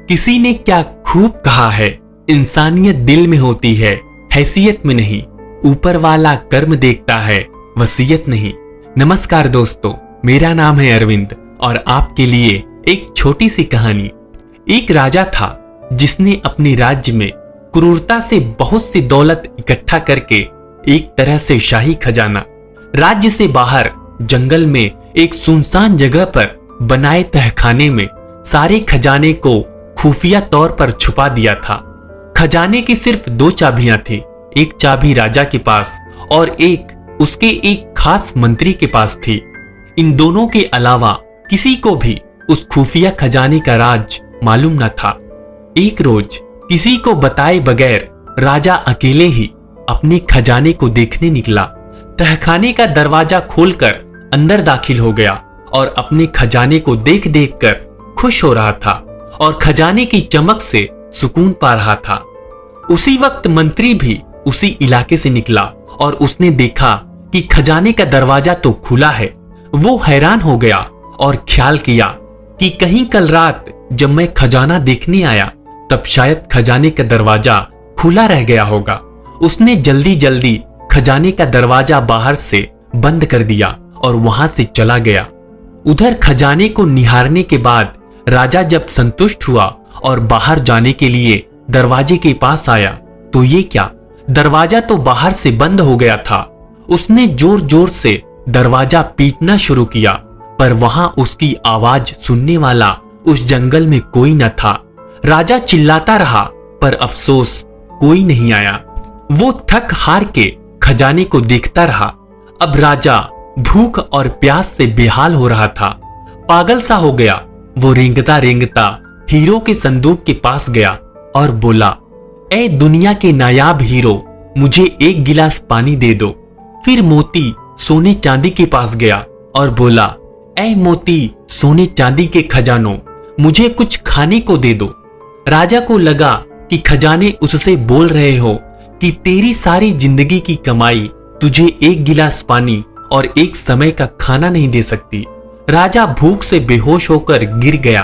किसी ने क्या खूब कहा है, इंसानियत दिल में होती है, हैसियत में नहीं। ऊपर वाला कर्म देखता है, वसीयत नहीं। नमस्कार दोस्तों, मेरा नाम है अरविंद और आपके लिए एक छोटी सी कहानी। एक राजा था जिसने अपने राज्य में क्रूरता से बहुत सी दौलत इकट्ठा करके एक तरह से शाही खजाना राज्य से बाहर जंगल में एक सुनसान जगह पर बनाए तहखाने में सारे खजाने को खुफिया तौर पर छुपा दिया था। खजाने की सिर्फ 2 चाबियां थी, एक चाबी राजा के पास और एक उसके एक खास मंत्री के पास थी। इन दोनों के अलावा किसी को भी उस खुफिया खजाने का राज मालूम न था। एक रोज किसी को बताए बगैर राजा अकेले ही अपने खजाने को देखने निकला। तहखाने का दरवाजा खोलकर अंदर दाखिल हो गया और अपने खजाने को देख देख कर खुश हो रहा था और खजाने की चमक से सुकून पा रहा था। उसी वक्त मंत्री भी उसी इलाके से निकला और उसने देखा कि खजाने का दरवाजा तो खुला है। वो हैरान हो गया और ख्याल किया कि कहीं कल रात जब मैं खजाना देखने आया तब शायद खजाने का दरवाजा खुला रह गया होगा। उसने जल्दी जल्दी खजाने का दरवाजा बाहर से बंद कर दिया और वहां से चला गया। उधर खजाने को निहारने के बाद राजा जब संतुष्ट हुआ और बाहर जाने के लिए दरवाजे के पास आया तो ये क्या, दरवाजा तो बाहर से बंद हो गया था। उसने जोर जोर से दरवाजा पीटना शुरू किया पर वहां उसकी आवाज सुनने वाला उस जंगल में कोई न था। राजा चिल्लाता रहा पर अफसोस कोई नहीं आया। वो थक हार के खजाने को देखता रहा। अब राजा भूख और प्यास से बेहाल हो रहा था, पागल सा हो गया। वो रेंगता रेंगता हीरो के संदूक के पास गया और बोला, ए दुनिया के नायाब हीरो, मुझे एक गिलास पानी दे दो। फिर मोती सोने चांदी के पास गया और बोला, ए मोती सोने चांदी के खजानों, मुझे कुछ खाने को दे दो। राजा को लगा कि खजाने उससे बोल रहे हो कि तेरी सारी जिंदगी की कमाई तुझे एक गिलास पानी और एक समय का खाना नहीं दे सकती। राजा भूख से बेहोश होकर गिर गया।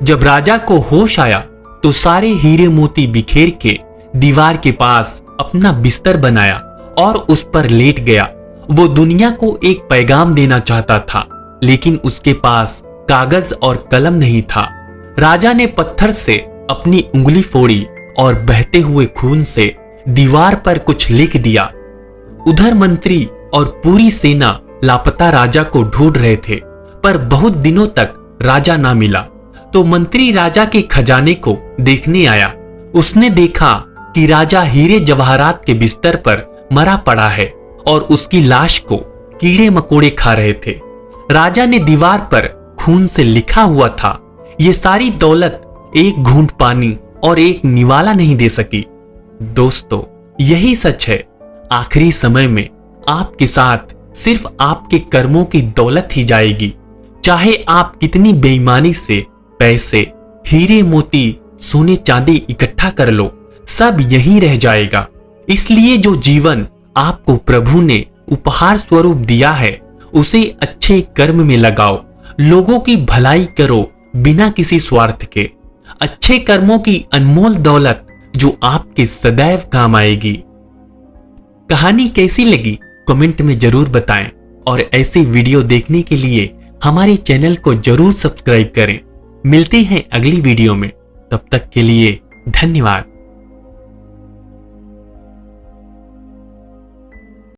जब राजा को होश आया तो सारे हीरे मोती बिखेर के दीवार के पास अपना बिस्तर बनाया और उस पर लेट गया। वो दुनिया को एक पैगाम देना चाहता था लेकिन उसके पास कागज और कलम नहीं था। राजा ने पत्थर से अपनी उंगली फोड़ी और बहते हुए खून से दीवार पर कुछ लिख दिया। उधर मंत्री और पूरी सेना लापता राजा को ढूंढ रहे थे पर बहुत दिनों तक राजा ना मिला। तो मंत्री राजा के खजाने को देखने आया। उसने देखा कि राजा हीरे जवाहरात के बिस्तर पर मरा पड़ा है और उसकी लाश को कीड़े मकोड़े खा रहे थे। राजा ने दीवार पर खून से लिखा हुआ था, ये सारी दौलत एक घूंट पानी और एक निवाला नहीं दे सकी। दोस्तों, यही सच है। आखिरी समय में आपके साथ सिर्फ आपके कर्मों की दौलत ही जाएगी। चाहे आप कितनी बेईमानी से पैसे, हीरे मोती, सोने चांदी इकट्ठा कर लो, सब यहीं रह जाएगा। इसलिए जो जीवन आपको प्रभु ने उपहार स्वरूप दिया है उसे अच्छे कर्म में लगाओ। लोगों की भलाई करो बिना किसी स्वार्थ के। अच्छे कर्मों की अनमोल दौलत जो आपके सदैव काम आएगी। कहानी कैसी लगी कमेंट में जरूर बताएं और ऐसी वीडियो देखने के लिए हमारे चैनल को जरूर सब्सक्राइब करें। मिलते हैं अगली वीडियो में, तब तक के लिए धन्यवाद।